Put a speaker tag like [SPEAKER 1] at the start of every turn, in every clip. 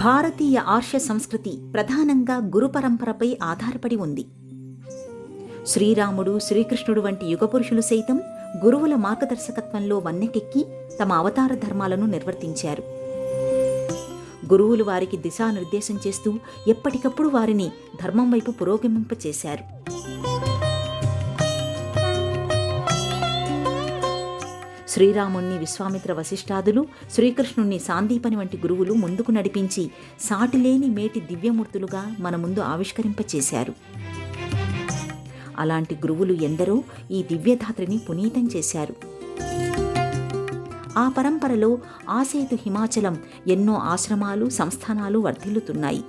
[SPEAKER 1] భారతీయ ఆర్ష సంస్కృతి ప్రధానంగా గురు పరంపరపై ఆధారపడి ఉంది. శ్రీరాముడు, శ్రీకృష్ణుడు వంటి యుగపురుషులు సైతం గురువుల మార్గదర్శకత్వంలో వన్నెకెక్కి తమ అవతార ధర్మాలను నిర్వర్తించారు. గురువులు వారికి దిశానిర్దేశం చేస్తూ ఎప్పటికప్పుడు వారిని ధర్మం వైపు పురోగమింపచేశారు. శ్రీరాముణ్ణి విశ్వామిత్ర వశిష్ఠాదులు, శ్రీకృష్ణుణ్ణి సాందీపని వంటి గురువులు ముందుకు నడిపించి సాటిలేని మేటి దివ్యమూర్తులుగా మన ముందు ఆవిష్కరింపచేశారు. అలాంటి గురువులు ఎందరో ఈ దివ్యధాత్రిని పునీతం చేశారు. ఆ పరంపరలో ఆసేతు హిమాచలం ఎన్నో ఆశ్రమాలు, సంస్థానాలు వర్ధిల్లుతున్నాయి.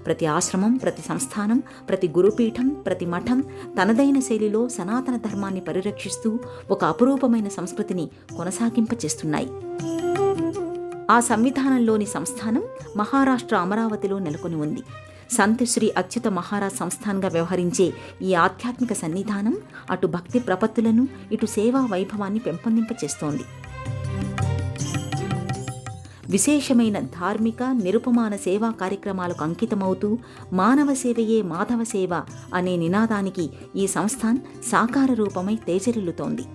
[SPEAKER 1] ప్రతి ఆశ్రమం, ప్రతి సంస్థానం, ప్రతి గురుపీఠం, ప్రతి మఠం తనదైన శైలిలో సనాతన ధర్మాన్ని పరిరక్షిస్తూ ఒక అపురూపమైన సంస్కృతిని కొనసాగింపచేస్తున్నాయి. ఆ సంవిధానంలోని సంస్థానం మహారాష్ట్ర అమరావతిలో నెలకొని ఉంది. సంత్ శ్రీ అచ్యుత మహారాజ్ సంస్థాన్గా వ్యవహరించే ఈ ఆధ్యాత్మిక సన్నిధానం అటు భక్తి ప్రపత్తులను, ఇటు సేవా వైభవాన్ని పెంపొందింపచేస్తోంది. విశేషమైన ధార్మిక, నిరుపమాన సేవా కార్యక్రమాలకు అంకితమవుతూ మానవ సేవయే మాధవ సేవ అనే నినాదానికి ఈ సంస్థాన్ సాకార రూపమై తేజరిల్లుతోంది.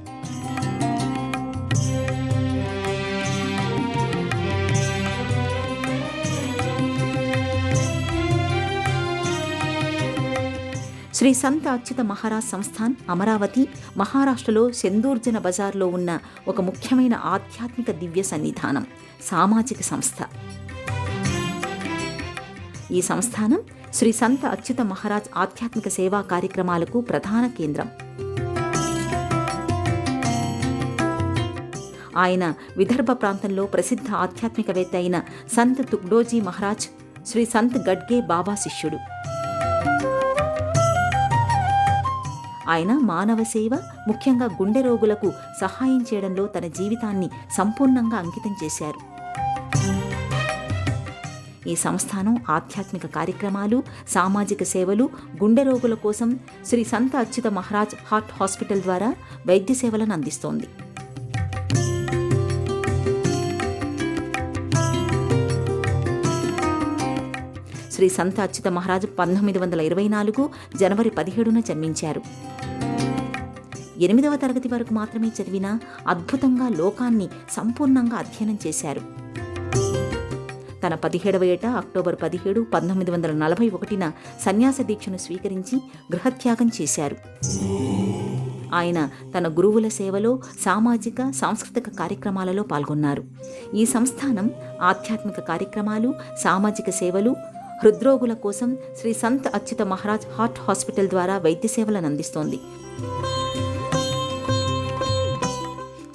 [SPEAKER 1] శ్రీ సంత్ అచ్యుత మహారాజ్ సంస్థాన్ అమరావతి, మహారాష్ట్రలో సెందూర్జన బజార్లో ఉన్న ఒక ముఖ్యమైన ఆధ్యాత్మిక దివ్య సన్నిధానం, సామాజిక సంస్థ. ఈ సంస్థానం శ్రీ సంత్ అచ్యుత మహారాజ్ ఆధ్యాత్మిక సేవా కార్యక్రమాలకు ప్రధాన కేంద్రం. ఆయన విదర్భ ప్రాంతంలో ప్రసిద్ధ ఆధ్యాత్మికవేత్త అయిన సంత్ తుగ్డోజీ మహారాజ్, శ్రీ సంత్ గడ్గే బాబా శిష్యుడు. ఆయన మానవ సేవ, ముఖ్యంగా గుండె రోగులకు సహాయం చేయడంలో తన జీవితాన్ని సంపూర్ణంగా అంకితం చేశారు. ఈ సంస్థానం ఆధ్యాత్మిక కార్యక్రమాలు, సామాజిక సేవలు, గుండె రోగుల కోసం శ్రీ సంత్ అచ్యుత మహారాజ్ హార్ట్ హాస్పిటల్ ద్వారా వైద్య సేవలను అందిస్తోంది. శ్రీ సంత్ అచ్యుత మహారాజ్ 1924 జనవరి 17న జన్మించారు. 8వ తరగతి వరకు మాత్రమే చదివినా అద్భుతంగా లోకాన్ని సంపూర్ణంగా అధ్యయనం చేశారు. తన 17వ ఏట అక్టోబర్ 17, 1941న సన్యాస దీక్షను స్వీకరించి గృహత్యాగం చేశారు. ఆయన తన గురువుల సేవలో సామాజిక, సాంస్కృతిక కార్యక్రమాలలో పాల్గొన్నారు. ఈ సంస్థానం ఆధ్యాత్మిక కార్యక్రమాలు, సామాజిక సేవలు, హృద్రోగుల కోసం శ్రీ సంత్ అచ్యుత మహారాజ్ హార్ట్ హాస్పిటల్ ద్వారా వైద్య సేవలను అందిస్తోంది.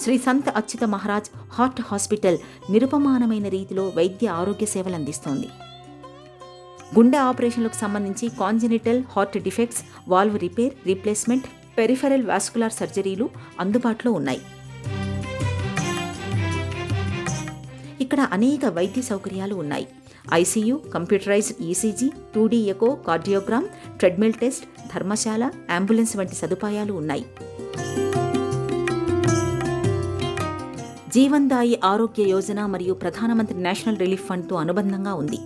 [SPEAKER 1] శ్రీ సంత్ అచ్యుత మహారాజ్ హార్ట్ హాస్పిటల్ నిరుపమానమైన రీతిలో వైద్య ఆరోగ్య సేవలు అందిస్తోంది. గుండె ఆపరేషన్లకు సంబంధించి congenital heart defects, valve repair, replacement, peripheral vascular సర్జరీలు అందుబాటులో ఉన్నాయి. ఇక్కడ అనేక వైద్య సౌకర్యాలు ఉన్నాయి. ICU, computerised ECG, 2D echo, cardiogram, treadmill test, ధర్మశాల, అంబులెన్స్ వంటి సదుపాయాలు ఉన్నాయి. జీవన్దాయి ఆరోగ్య యోజన మరియు ప్రధానమంత్రి నేషనల్ రిలీఫ్ ఫండ్తో అనుబంధంగా ఉంది.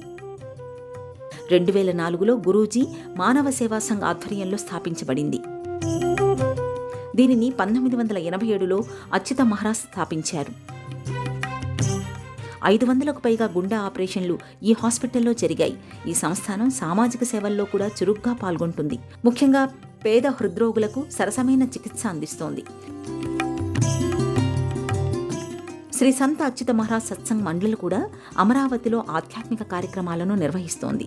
[SPEAKER 1] 2004లో గురూజీ మానవ సేవా సంఘ్ ఆధ్వర్యంలో స్థాపించబడింది. దీనిని 1987లో అచ్యుత మహారాజ్ స్థాపించారు. 500కు పైగా గుండె ఆపరేషన్లు ఈ హాస్పిటల్లో జరిగాయి. ఈ సంస్థానం సామాజిక సేవల్లో కూడా చురుగ్గా పాల్గొంటుంది. ముఖ్యంగా పేద హృద్రోగులకు సరసమైన చికిత్స అందిస్తోంది. శ్రీ సంత్ అచ్యుత మహారాజ్ సత్సంగ్ మండలి కూడా అమరావతిలో ఆధ్యాత్మిక కార్యక్రమాలను నిర్వహిస్తోంది.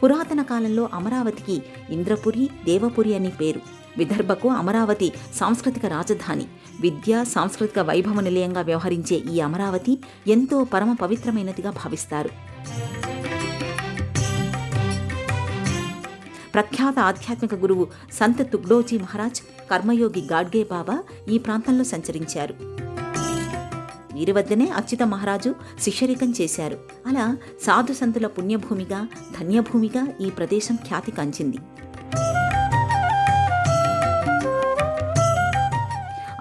[SPEAKER 1] పురాతన కాలంలో అమరావతికి ఇంద్రపురి, దేవపురి అని పేరు. విదర్భకు అమరావతి సాంస్కృతిక రాజధాని. విద్య, సాంస్కృతిక వైభవ నిలయంగా వ్యవహరించే ఈ అమరావతి ఎంతో పరమ పవిత్రమైనదిగా భావిస్తారు. ప్రఖ్యాత ఆధ్యాత్మిక గురువు సంత్ తుగ్డోజీ మహారాజ్, కర్మయోగి గాడ్గే బాబా ఈ ప్రాంతంలో సంచరించారు. వీరి వద్దనే అచ్యుత మహారాజు శిష్యరికం చేశారు. అలా సాధు సంతుల పుణ్యభూమిగా, ధన్యభూమిగా ఈ ప్రదేశం ఖ్యాతి కంచింది.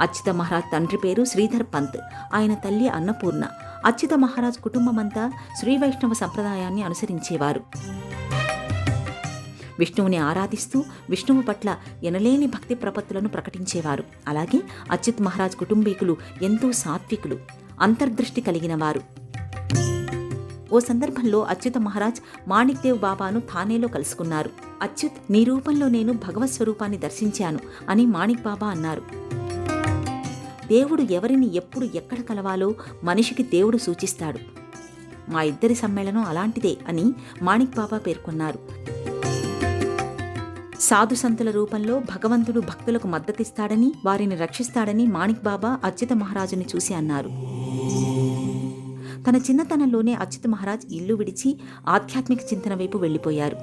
[SPEAKER 1] అచ్యుత మహారాజ్ తండ్రి పేరు శ్రీధర్ పంత్, ఆయన తల్లి అన్నపూర్ణ. అచ్యుత మహారాజ్ కుటుంబమంతా శ్రీ వైష్ణవ సంప్రదాయాన్ని అనుసరించేవారు. విష్ణువుని ఆరాధిస్తూ విష్ణువు పట్ల ఎనలేని భక్తి ప్రపత్తులను ప్రకటించేవారు. అలాగే అచ్యుత్ మహారాజ్ కుటుంబీకులు ఎంతో సాత్వికులు, అంతర్దృష్టి కలిగిన వారు. ఓ సందర్భంలో అచ్యుత మహారాజ్ మాణిక్ దేవ్ బాబాను థానేలో కలుసుకున్నారు. అచ్యుత్, నీ రూపంలో నేను భగవత్ స్వరూపాన్ని దర్శించాను అని మాణిక్ బాబా అన్నారు. దేవుడు ఎవరిని ఎప్పుడు ఎక్కడ కలవాలో మనిషికి దేవుడు సూచిస్తాడు. మా ఇద్దరి సమ్మేళనం అలాంటిదే అని మాణిక్ బాబా పేర్కొన్నారు. సాధు సంతుల రూపంలో భగవంతుడు భక్తులకు మద్దతిస్తాడని, వారిని రక్షిస్తాడని మాణిక్ బాబా అచ్యుత మహారాజుని చూసి అన్నారు. తన చిన్నతనంలోనే అచ్యుత మహారాజ్ ఇల్లు విడిచి ఆధ్యాత్మిక చింతన వైపు వెళ్ళిపోయారు.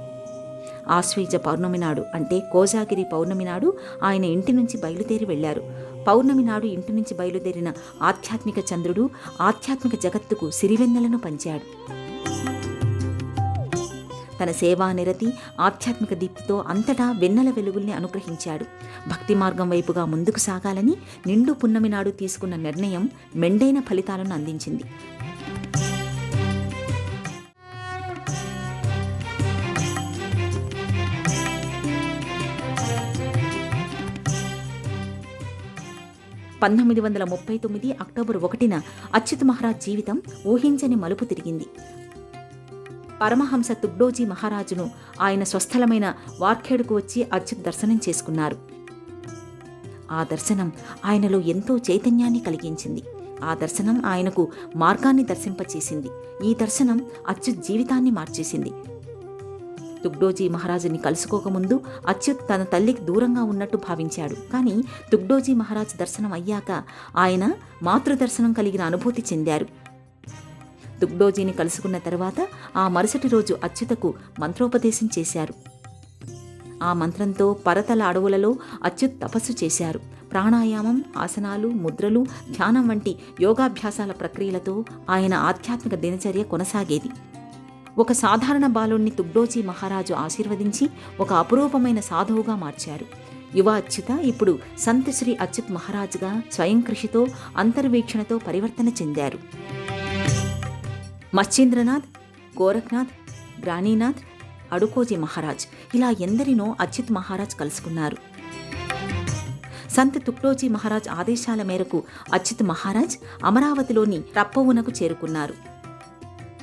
[SPEAKER 1] ఆశ్వీజ పౌర్ణమి నాడు, అంటే కోజాగిరి పౌర్ణమి నాడు ఆయన ఇంటి నుంచి బయలుదేరి వెళ్లారు. పౌర్ణమి నాడు ఇంటి నుంచి బయలుదేరిన ఆధ్యాత్మిక చంద్రుడు ఆధ్యాత్మిక జగత్తుకు సిరివెన్నెలను పంచాడు. తన సేవా నిరతి, ఆధ్యాత్మిక దీప్తితో అంతటా వెన్నెల వెలుగుల్ని అనుగ్రహించాడు. భక్తి మార్గం వైపుగా ముందుకు సాగాలని నిండు పున్నమి నాడు తీసుకున్న నిర్ణయం మెండైన ఫలితాలను అందించింది. అక్టోబర్ 1 అచ్యుత్ మహారాజ్ జీవితం ఊహించని మలుపు తిరిగింది. పరమహంస తుగ్డోజీ మహారాజును ఆయన స్వస్థలమైన వార్ఖేడుకు వచ్చి అచ్యుత్ దర్శనం చేసుకున్నారు. ఆ దర్శనం ఆయనలో ఎంతో చైతన్యాన్ని కలిగించింది. ఆ దర్శనం ఆయనకు మార్గాన్ని దర్శింపచేసింది. ఈ దర్శనం అచ్యుత్ జీవితాన్ని మార్చేసింది. తుగ్డోజీ మహారాజుని కలుసుకోకముందు అచ్యుత్ తన తల్లికి దూరంగా ఉన్నట్టు భావించాడు. కానీ తుగ్డోజీ మహారాజ్ దర్శనం అయ్యాక ఆయన మాతృదర్శనం కలిగిన అనుభూతి చెందారు. తుగ్డోజీని కలుసుకున్న తర్వాత ఆ మరుసటి రోజు అచ్యుతకు మంత్రోపదేశం చేశారు. ఆ మంత్రంతో పరతల అడవులలో అచ్యుత్ తపస్సు చేశారు. ప్రాణాయామం, ఆసనాలు, ముద్రలు, ధ్యానం వంటి యోగాభ్యాసాల ప్రక్రియలతో ఆయన ఆధ్యాత్మిక దినచర్య కొనసాగేది. ఒక సాధారణ బాలుణ్ణి తుగ్డోజీ మహారాజు ఆశీర్వదించి ఒక అపురూపమైన సాధువుగా మార్చారు. యువ అచ్యుత ఇప్పుడు సంత్ శ్రీ అచ్యుత్ మహారాజుగా స్వయం కృషితో, అంతర్వీక్షణతో పరివర్తన చెందారు. మచ్చింద్రనాథ్, గోరఖ్నాథ్, గ్రానీనాథ్, అడుకోజీ మహారాజ్ ఇలా ఎందరినో అచ్యుత్ మహారాజ్ కలుసుకున్నారు. సంత్ తుగ్డోజీ మహారాజ్ ఆదేశాల మేరకు అచ్యుత్ మహారాజ్ అమరావతిలోని రప్పవునకు చేరుకున్నారు.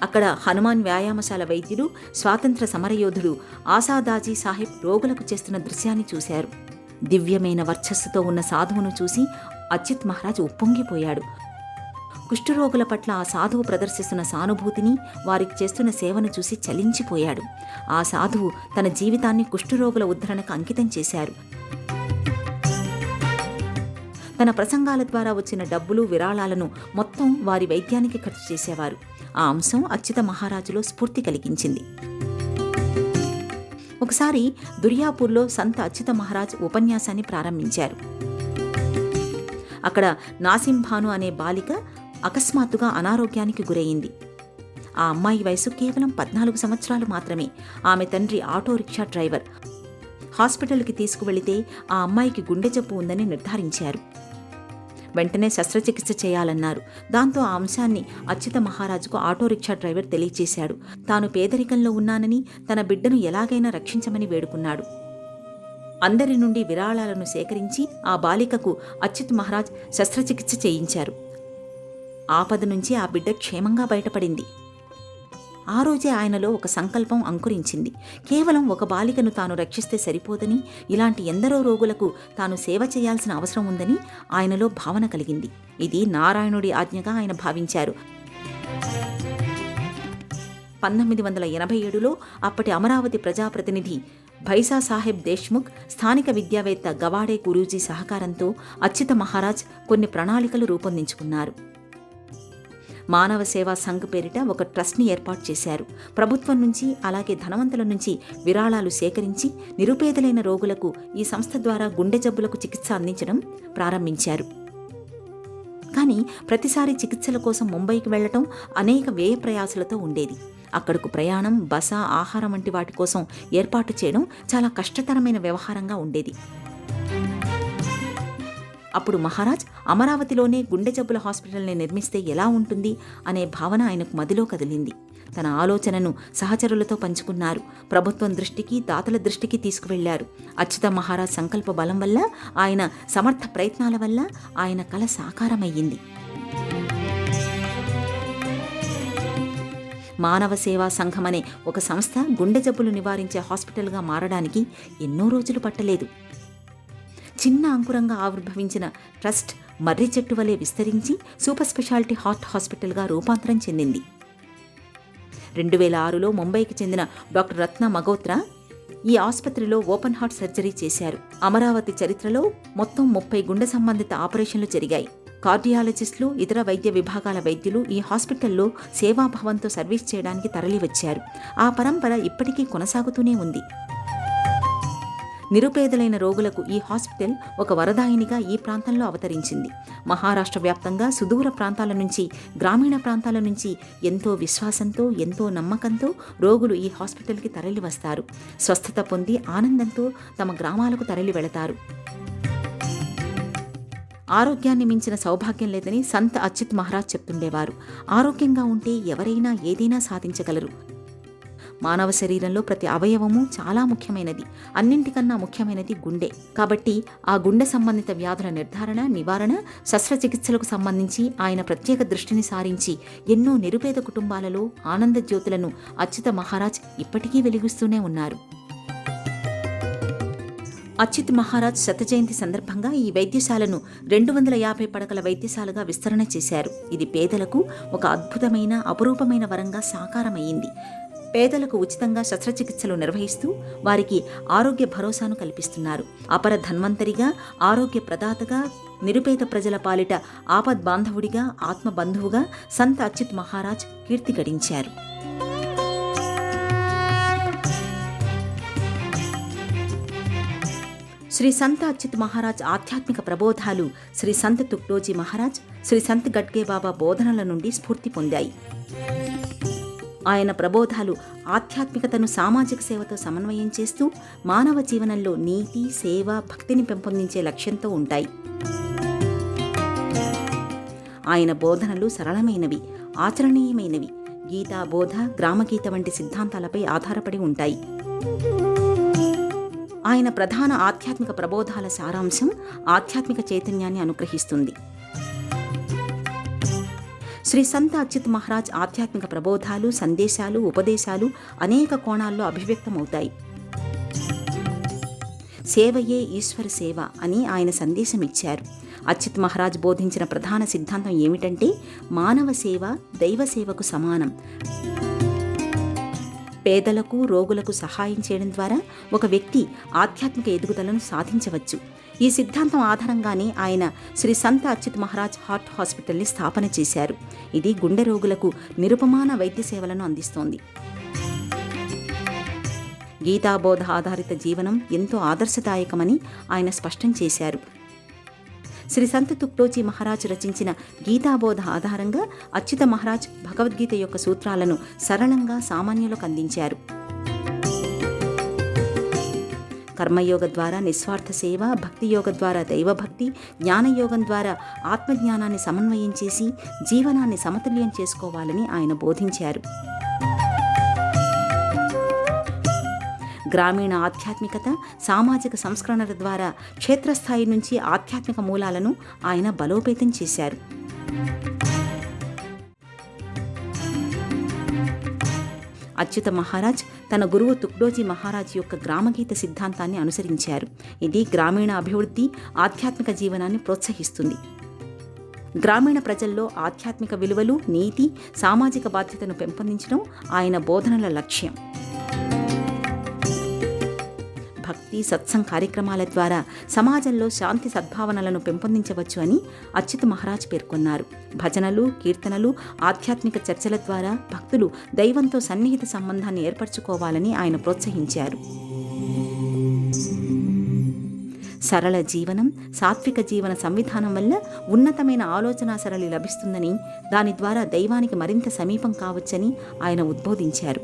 [SPEAKER 1] అక్కడ హనుమాన్ వ్యాయామశాల వైద్యుడు, స్వాతంత్ర సమరయోధుడు ఆసాదాజీ సాహెబ్ రోగులకు చేస్తున్న దృశ్యాన్ని చూశారు. దివ్యమైన వర్చస్సుతో ఉన్న సాధువును చూసి అచ్యుత్ మహారాజ్ ఉప్పొంగిపోయాడు. కుష్ఠరోగుల పట్ల ఆ సాధువు ప్రదర్శిస్తున్న సానుభూతిని, వారికి చేస్తున్న సేవను చూసి చలించిపోయాడు. ఆ సాధువు తన జీవితాన్ని కుష్ఠరోగుల ఉద్ధరణకు అంకితం చేశారు. తన ప్రసంగాల ద్వారా వచ్చిన డబ్బులు, విరాళాలను మొత్తం వారి వైద్యానికి ఖర్చు చేసేవారు. ఆ అంశం అచ్యుత మహారాజులో స్ఫూర్తి కలిగించింది. ఒకసారి దుర్యాపూర్లో సంత్ అచ్యుత మహారాజ్ ఉపన్యాసాన్ని ప్రారంభించారు. అక్కడ నాసింభాను అనే బాలిక అకస్మాత్తుగా అనారోగ్యానికి గురయింది. ఆ అమ్మాయి వయసు కేవలం 14 సంవత్సరాలు మాత్రమే. ఆమె తండ్రి ఆటో రిక్షా డ్రైవర్. హాస్పిటల్కి తీసుకువెళితే ఆ అమ్మాయికి గుండె జబ్బు ఉందని నిర్ధారించారు. వెంటనే శస్త్రచికిత్స చేయాలన్నారు. దాంతో ఆ అంశాన్ని అచ్యుత మహారాజుకు ఆటో రిక్షా డ్రైవర్ తెలియచేశాడు. తాను పేదరికంలో ఉన్నానని, తన బిడ్డను ఎలాగైనా రక్షించమని వేడుకున్నాడు. అందరి నుండి విరాళాలను సేకరించి ఆ బాలికకు అచ్యుత్ మహారాజ్ శస్త్రచికిత్స చేయించారు. ఆపద నుంచి ఆ బిడ్డ క్షేమంగా బయటపడింది. ఆ రోజే ఆయనలో ఒక సంకల్పం అంకురించింది. కేవలం ఒక బాలికను తాను రక్షిస్తే సరిపోదని, ఇలాంటి ఎందరో రోగులకు తాను సేవ చేయాల్సిన అవసరం ఉందని ఆయనలో భావన కలిగింది. ఇది నారాయణుడి ఆజ్ఞగా ఆయన భావించారు. 1987లో అప్పటి అమరావతి ప్రజాప్రతినిధి భైసా సాహెబ్ దేశ్ముఖ్, స్థానిక విద్యావేత్త గవాడే గురూజీ సహకారంతో అచ్యుత మహారాజ్ కొన్ని ప్రణాళికలు రూపొందించుకున్నారు. మానవ సేవా సంఘ్ పేరిట ఒక ట్రస్ట్ని ఏర్పాటు చేశారు. ప్రభుత్వం నుంచి, అలాగే ధనవంతుల నుంచి విరాళాలు సేకరించి నిరుపేదలైన రోగులకు ఈ సంస్థ ద్వారా గుండె జబ్బులకు చికిత్స అందించడం ప్రారంభించారు. కానీ ప్రతిసారి చికిత్సల కోసం ముంబైకి వెళ్లటం అనేక వ్యయ ప్రయాసలతో ఉండేది. అక్కడకు ప్రయాణం, బస, ఆహారం వంటి వాటి కోసం ఏర్పాటు చేయడం చాలా కష్టతరమైన వ్యవహారంగా ఉండేది. అప్పుడు మహారాజ్ అమరావతిలోనే గుండె జబ్బుల హాస్పిటల్ని నిర్మిస్తే ఎలా ఉంటుంది అనే భావన ఆయనకు మదిలో కదిలింది. తన ఆలోచనను సహచరులతో పంచుకున్నారు. ప్రభుత్వం దృష్టికి, దాతల దృష్టికి తీసుకువెళ్లారు. అచ్యుత మహారాజ్ సంకల్ప బలం వల్ల, ఆయన సమర్థ ప్రయత్నాల వల్ల ఆయన కల సాకారమయ్యింది. మానవ సేవా సంఘం అనే ఒక సంస్థ గుండె జబ్బులు నివారించే హాస్పిటల్గా మారడానికి ఎన్నో రోజులు పట్టలేదు. చిన్న అంకురంగా ఆవిర్భవించిన ట్రస్ట్ మర్రి చెట్టు వలె విస్తరించి సూపర్ స్పెషాలిటీ హార్ట్ హాస్పిటల్గా రూపాంతరం చెందింది. 2006లో ముంబైకి చెందిన డాక్టర్ రత్న మగోత్రా ఈ ఆసుపత్రిలో ఓపెన్ హార్ట్ సర్జరీ చేశారు. అమరావతి చరిత్రలో మొత్తం 30 గుండె సంబంధిత ఆపరేషన్లు జరిగాయి. కార్డియాలజిస్టులు, ఇతర వైద్య విభాగాల వైద్యులు ఈ హాస్పిటల్లో సేవాభావంతో సర్వీస్ చేయడానికి తరలివచ్చారు. ఆ పరంపర ఇప్పటికీ కొనసాగుతూనే ఉంది. నిరుపేదలైన రోగులకు ఈ హాస్పిటల్ ఒక వరదాయినిగా ఈ ప్రాంతంలో అవతరించింది. మహారాష్ట్ర వ్యాప్తంగా సుదూర ప్రాంతాల నుంచి, గ్రామీణ ప్రాంతాల నుంచి ఎంతో విశ్వాసంతో, ఎంతో నమ్మకంతో రోగులు ఈ హాస్పిటల్కి తరలి వస్తారు. స్వస్థత పొంది ఆనందంతో తమ గ్రామాలకు తరలి వెళతారు. ఆరోగ్యాన్ని మించిన సౌభాగ్యం లేదని సంత్ అచ్యుత్ మహారాజ్ చెప్తుండేవారు. ఆరోగ్యంగా ఉంటే ఎవరైనా ఏదైనా సాధించగలరు. మానవ శరీరంలో ప్రతి అవయవము చాలా ముఖ్యమైనది. అన్నింటికన్నా ముఖ్యమైనది గుండె. కాబట్టి ఆ గుండె సంబంధిత వ్యాధుల నిర్ధారణ, నివారణ, శస్త్రచికిత్సలకు సంబంధించి ఆయన ప్రత్యేక దృష్టిని సారించి ఎన్నో నిరుపేద కుటుంబాలలో ఆనంద జ్యోతులను అచ్యుత మహారాజ్ ఇప్పటికీ వెలిగిస్తూనే ఉన్నారు. అచ్యుత్ మహారాజ్ శత జయంతి సందర్భంగా ఈ వైద్యశాలను 250 పడకల వైద్యశాలగా విస్తరణ చేశారు. ఇది పేదలకు ఒక అద్భుతమైన, అపురూపమైన వరంగా సాకారమయ్యింది. పేదలకు ఉచితంగా శస్త్రచికిత్సలు నిర్వహిస్తూ వారికి ఆరోగ్య భరోసాను కల్పిస్తున్నారు. అపర ధన్వంతరిగా, ఆరోగ్య ప్రదాతగా, నిరుపేద ప్రజల పాలిట ఆపద్ బాంధవుడిగా, ఆత్మబంధువుగా సంత్ అచ్యుత్ మహారాజ్ కీర్తి గడించారు. శ్రీ సంత్ అచ్యుత్ మహారాజ్ ఆధ్యాత్మిక ప్రబోధాలు శ్రీ సంత్ తుక్డోజీ మహారాజ్, శ్రీ సంత్ గడ్గే బాబా బోధనల నుండి స్ఫూర్తి పొందాయి. ఆయన ప్రబోధాలు ఆధ్యాత్మికతను సామాజిక సేవతో సమన్వయం చేస్తూ మానవ జీవనంలో నీతి, సేవ, భక్తిని పెంపొందించే లక్ష్యంతో ఉంటాయి. ఆయన బోధనలు సరళమైనవి, ఆచరణీయమైనవి. గీతా బోధ, గ్రామగీత వంటి సిద్ధాంతాలపై ఆధారపడి ఉంటాయి. ఆయన ప్రధాన ఆధ్యాత్మిక ప్రబోధాల సారాంశం ఆధ్యాత్మిక చైతన్యాన్ని అనుగ్రహిస్తుంది. శ్రీ సంత్ అచ్యుత్ మహారాజ్ ఆధ్యాత్మిక ప్రబోధాలు, సందేశాలు, ఉపదేశాలు అనేక కోణాల్లో అభివ్యక్తమవుతాయి. సేవయే ఈశ్వర సేవ అని ఆయన సందేశం ఇచ్చారు. అచ్యుత్ మహారాజ్ బోధించిన ప్రధాన సిద్ధాంతం ఏమిటంటే మానవ సేవ దైవ సేవకు సమానం. పేదలకు, రోగులకు సహాయం చేయడం ద్వారా ఒక వ్యక్తి ఆధ్యాత్మిక ఎదుగుదలను సాధించవచ్చు. ఈ సిద్ధాంతం ఆధారంగానే ఆయన శ్రీ సంత్ అచ్యుత్ మహారాజ్ హార్ట్ హాస్పిటల్ని స్థాపన చేశారు. ఇది గుండె రోగులకు నిరుపమాన వైద్య సేవలను అందిస్తోంది. గీతాబోధ ఆధారిత జీవనం ఎంతో ఆదర్శదాయకమని ఆయన స్పష్టం చేశారు. శ్రీ సంత్ తుక్డోజీ మహారాజ్ రచించిన గీతాబోధ ఆధారంగా అచ్యుత మహారాజ్ భగవద్గీత యొక్క సూత్రాలను సరళంగా సామాన్యులకు అందించారు. కర్మయోగ ద్వారా నిస్వార్థ సేవ, భక్తి యోగ ద్వారా దైవభక్తి, జ్ఞానయోగం ద్వారా ఆత్మజ్ఞానాన్ని సమన్వయం చేసి జీవనాన్ని సమతుల్యం చేసుకోవాలని ఆయన బోధించారు. గ్రామీణ ఆధ్యాత్మికత, సామాజిక సంస్కరణల ద్వారా క్షేత్రస్థాయి నుంచి ఆధ్యాత్మిక మూలాలను ఆయన బలోపేతం చేశారు. అచ్యుత మహారాజ్ తన గురువు తుక్డోజీ మహారాజ్ యొక్క గ్రామగీత సిద్ధాంతాన్ని అనుసరించారు. ఇది గ్రామీణ అభివృద్ధి, ఆధ్యాత్మిక జీవనాన్ని ప్రోత్సహిస్తుంది. గ్రామీణ ప్రజల్లో ఆధ్యాత్మిక విలువలు, నీతి, సామాజిక బాధ్యతను పెంపొందించడం ఆయన బోధనల లక్ష్యం. భక్తి, సత్సంగ్ కార్యక్రమాల ద్వారా సమాజంలో శాంతి సద్భావనలను పెంపొందించవచ్చు అని అచ్యుత్ మహారాజ్ పేర్కొన్నారు. భజనలు, కీర్తనలు, ఆధ్యాత్మిక చర్చల ద్వారా భక్తులు దైవంతో సన్నిహిత సంబంధాన్ని ఏర్పరచుకోవాలని ఆయన ప్రోత్సహించారు. సరళ జీవనం, సాత్విక జీవన సంవిధానం వల్ల ఉన్నతమైన ఆలోచనా సరళి లభిస్తుందని, దాని ద్వారా దైవానికి మరింత సమీపం కావచ్చని ఆయన ఉద్బోధించారు.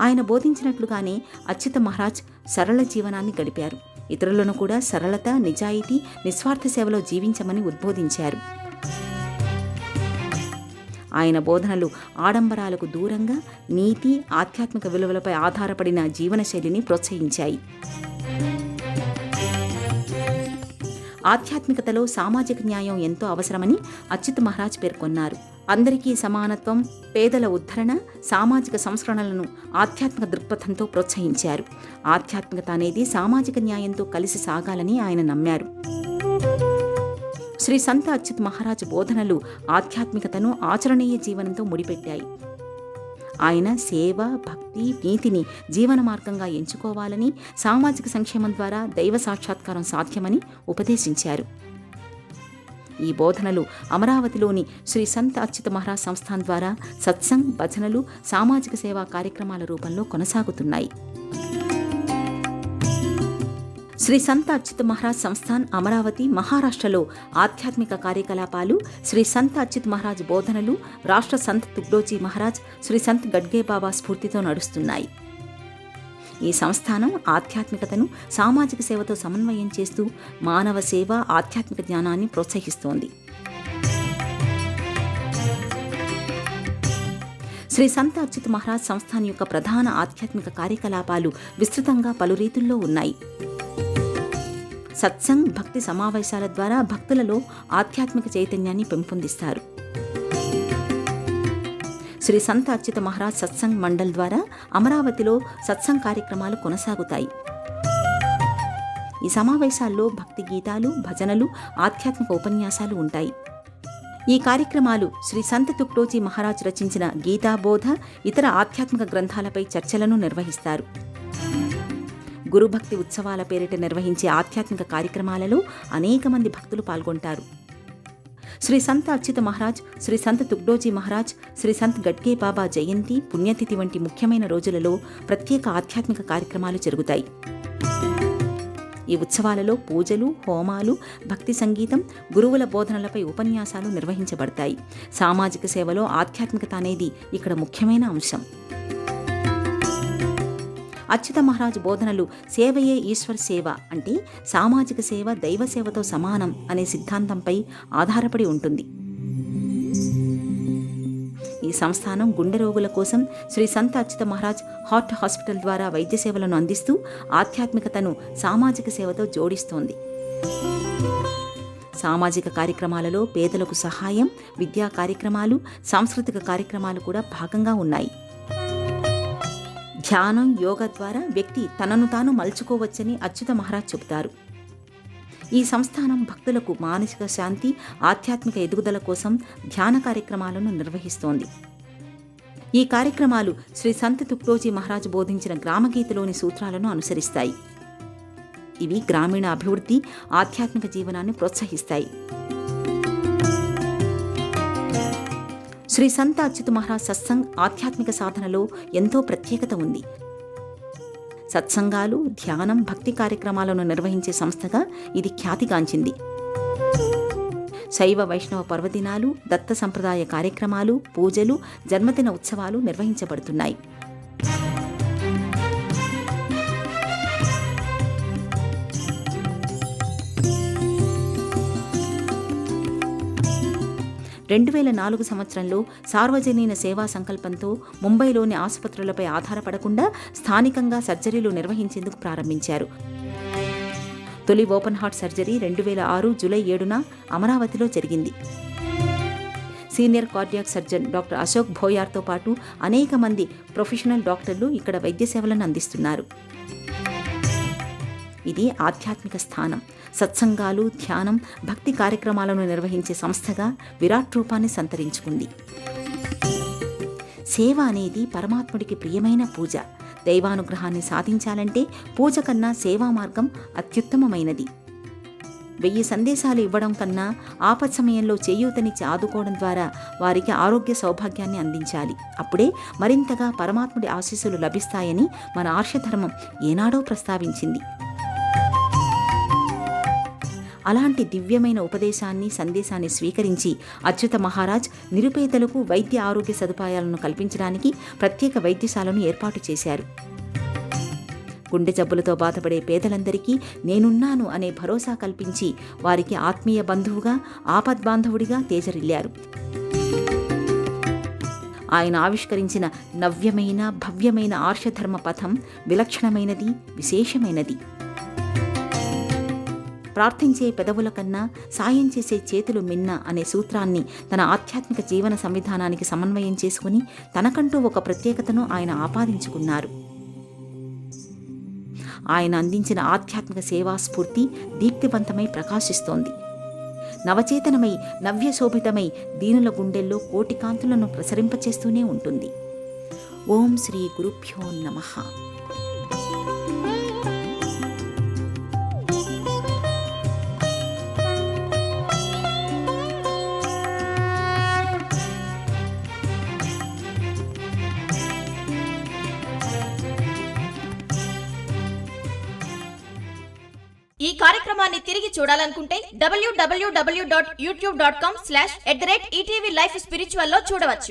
[SPEAKER 1] ఆయన బోధించినట్లుగానే అచ్యుత మహారాజ్ సరళ జీవనాన్ని గడిపారు. ఇతరులను కూడా సరళత, నిజాయితీ, నిస్వార్థ సేవలో జీవించమని ఉద్బోధించారు. ఆయన బోధనలు ఆడంబరాలకు దూరంగా నీతి, ఆధ్యాత్మిక విలువలపై ఆధారపడిన జీవనశైలిని ప్రోత్సహించాయి. ఆధ్యాత్మికతలో సామాజిక న్యాయం ఎంతో అవసరమని అచ్యుత్ మహారాజ్ పేర్కొన్నారు. అందరికీ సమానత్వం, పేదల ఉద్ధరణ, సామాజిక సంస్కరణలను ఆధ్యాత్మిక దృక్పథంతో ప్రోత్సహించారు. ఆధ్యాత్మికత అనేది సామాజిక న్యాయంతో కలిసి సాగాలని ఆయన నమ్మారు. శ్రీ సంత అచ్యుత్ మహారాజ్ బోధనలు ఆధ్యాత్మికతను ఆచరణీయ జీవనంతో ముడిపెట్టాయి. ఆయన సేవ, భక్తి, నీతిని జీవన మార్గంగా ఎంచుకోవాలని, సామాజిక సంక్షేమం ద్వారా దైవ సాక్షాత్కారం సాధ్యమని ఉపదేశించారు. ఈ బోధనలు అమరావతిలోని శ్రీ సంత అచ్యుత మహారాజ్ సంస్థాన్ ద్వారా సత్సంగ్, భజనలు, సామాజిక సేవా కార్యక్రమాల రూపంలో కొనసాగుతున్నాయి. శ్రీ సంత అచ్యుత మహారాజ్ సంస్థాన్ అమరావతి, మహారాష్ట్రలో ఆధ్యాత్మిక కార్యకలాపాలు, శ్రీ సంత అచ్యుత్ మహారాజ్ బోధనలు రాష్ట్ర సంత్ తుగ్డోజీ మహారాజ్, శ్రీ సంత్ గడ్గే బాబా స్ఫూర్తితో నడుస్తున్నాయి. ఈ సంస్థానం ఆధ్యాత్మికతను సామాజిక సేవతో సమన్వయం చేస్తూ మానవ సేవ, ఆధ్యాత్మిక జ్ఞానాన్ని ప్రోత్సహిస్తోంది. శ్రీ సంత అచ్యుత్ మహారాజ్ సంస్థాన్ యొక్క ప్రధాన ఆధ్యాత్మిక కార్యకలాపాలు విస్తృతంగా పలు రీతుల్లో ఉన్నాయి. సత్సంగ్, భక్తి సమావేశాల ద్వారా భక్తులలో ఆధ్యాత్మిక చైతన్యాన్ని పెంపొందిస్తారు. శ్రీ సంత అచ్యుత మహారాజ్ సత్సంగ్ మండల్ ద్వారా అమరావతిలో సత్సంగ్ కార్యక్రమాలు కొనసాగుతాయి. ఈ సమావేశాల్లో భక్తి గీతాలు, భజనలు, ఆధ్యాత్మిక ఉపన్యాసాలు ఉంటాయి. ఈ కార్యక్రమాలు శ్రీ సంత తుగ్డోజీ మహారాజ్ రచించిన గీతాబోధ, ఇతర ఆధ్యాత్మిక గ్రంథాలపై చర్చలను నిర్వహిస్తారు. గురుభక్తి ఉత్సవాల పేరిట నిర్వహించే ఆధ్యాత్మిక కార్యక్రమాలలో అనేక మంది భక్తులు పాల్గొంటారు. శ్రీ సంత అచ్యుత మహారాజ్, శ్రీ సంత తుగ్డోజీ మహారాజ్, శ్రీ సంత్ గడ్గే బాబా జయంతి, పుణ్యతిథి వంటి ముఖ్యమైన రోజులలో ప్రత్యేక ఆధ్యాత్మిక కార్యక్రమాలు జరుగుతాయి. ఈ ఉత్సవాలలో పూజలు, హోమాలు, భక్తి సంగీతం, గురువుల బోధనలపై ఉపన్యాసాలు నిర్వహించబడతాయి. సామాజిక సేవలో ఆధ్యాత్మికత అనేది ఇక్కడ ముఖ్యమైన అంశం. అచ్యుత మహారాజ్ బోధనలు సేవయే ఈశ్వర్ సేవ, అంటే సామాజిక సేవ దైవ సేవతో సమానం అనే సిద్ధాంతంపై ఆధారపడి ఉంటుంది. ఈ సంస్థానం గుండె రోగుల కోసం శ్రీ సంత అచ్యుత మహారాజ్ హార్ట్ హాస్పిటల్ ద్వారా వైద్య సేవలను అందిస్తూ ఆధ్యాత్మికతను సామాజిక సేవతో జోడిస్తోంది. సామాజిక కార్యక్రమాలలో పేదలకు సహాయం, విద్యా కార్యక్రమాలు, సాంస్కృతిక కార్యక్రమాలు కూడా భాగంగా ఉన్నాయి. ధ్యానం, యోగా ద్వారా వ్యక్తి తనను తాను మలుచుకోవచ్చని అచ్యుత మహారాజ్ చెబుతారు. ఈ సంస్థానం భక్తులకు మానసిక శాంతి, ఆధ్యాత్మిక ఎదుగుదల కోసం ధ్యాన కార్యక్రమాలను నిర్వహిస్తోంది. ఈ కార్యక్రమాలు శ్రీ సంత తుగ్డోజీ మహారాజ్ బోధించిన గ్రామగీతలోని సూత్రాలను అనుసరిస్తాయి. ఇవి గ్రామీణ అభివృద్ధి, ఆధ్యాత్మిక జీవనాన్ని ప్రోత్సహిస్తాయి. శ్రీ సంత అచ్యుత మహారాజ్ సత్సంగ్ ఆధ్యాత్మిక సాధనలో ఎంతో ప్రత్యేకత ఉంది. సత్సంగాలు, ధ్యానం, భక్తి కార్యక్రమాలను నిర్వహించే సంస్థగా ఇది ఖ్యాతిగాంచింది. శైవ వైష్ణవ పర్వదినాలు, దత్త సంప్రదాయ కార్యక్రమాలు, పూజలు, జన్మదిన ఉత్సవాలు నిర్వహించబడుతున్నాయి. సంవత్సరంలో సార్వజనీన సేవా సంకల్పంతో ముంబైలోని ఆసుపత్రులపై ఆధారపడకుండా స్థానికంగా సర్జరీలు నిర్వహించేందుకు ప్రారంభించారు. తొలి ఓపెన్ హార్ట్ సర్జరీ 2006 జూలై 7న అమరావతిలో జరిగింది. Senior cardiac surgeon doctor Ashok భోయార్తో పాటు అనేక మంది ప్రొఫెషనల్ డాక్టర్లు ఇక్కడ వైద్య సేవలను అందిస్తున్నారు. ఇది ఆధ్యాత్మిక స్థానం. సత్సంగాలు, ధ్యానం, భక్తి కార్యక్రమాలను నిర్వహించే సంస్థగా విరాట్ రూపాన్ని సంతరించుకుంది. సేవ అనేది పరమాత్ముడికి ప్రియమైన పూజ. దైవానుగ్రహాన్ని సాధించాలంటే పూజ కన్నా సేవా మార్గం అత్యుత్తమమైనది. 1000 సందేశాలు ఇవ్వడం కన్నా ఆపత్ సమయంలో చేయూతనిచ్చి ఆదుకోవడం ద్వారా వారికి ఆరోగ్య సౌభాగ్యాన్ని అందించాలి. అప్పుడే మరింతగా పరమాత్ముడి ఆశీస్సులు లభిస్తాయని మన ఆర్షధర్మం ఏనాడో ప్రస్తావించింది. అలాంటి దివ్యమైన ఉపదేశాన్ని, సందేశాన్ని స్వీకరించి అచ్యుత మహారాజ్ నిరుపేదలకు వైద్య ఆరోగ్య సదుపాయాలను కల్పించడానికి ప్రత్యేక వైద్యశాలను ఏర్పాటు చేశారు. గుండె జబ్బులతో బాధపడే పేదలందరికీ నేనున్నాను అనే భరోసా కల్పించి వారికి ఆత్మీయ బంధువుగా, ఆపద్బాంధవుడిగా తేజరిల్లారు. ఆయన ఆవిష్కరించిన నవ్యమైన, భవ్యమైన ఆర్షధర్మ పథం విలక్షణమైనది, విశేషమైనది. ప్రార్థించే పెదవుల కన్నా సాయం చేసే చేతులు మిన్న అనే సూత్రాన్ని తన ఆధ్యాత్మిక జీవన సంవిధానానికి సమన్వయం చేసుకుని తనకంటూ ఒక ప్రత్యేకతను ఆయన ఆపాదించుకున్నారు. ఆయన అందించిన ఆధ్యాత్మిక సేవా స్ఫూర్తి దీప్తివంతమై ప్రకాశిస్తోంది. నవచేతనమై, నవ్యశోభితమై దీనుల గుండెల్లో కోటి కాంతులను ప్రసరింపచేస్తూనే ఉంటుంది. ఓం శ్రీ గురుభ్యో నమః.
[SPEAKER 2] ఈ కార్యక్రమాన్ని తిరిగి చూడాలనుకుంటే www.youtube.com/@ETV Life Spiritual లో చూడవచ్చు.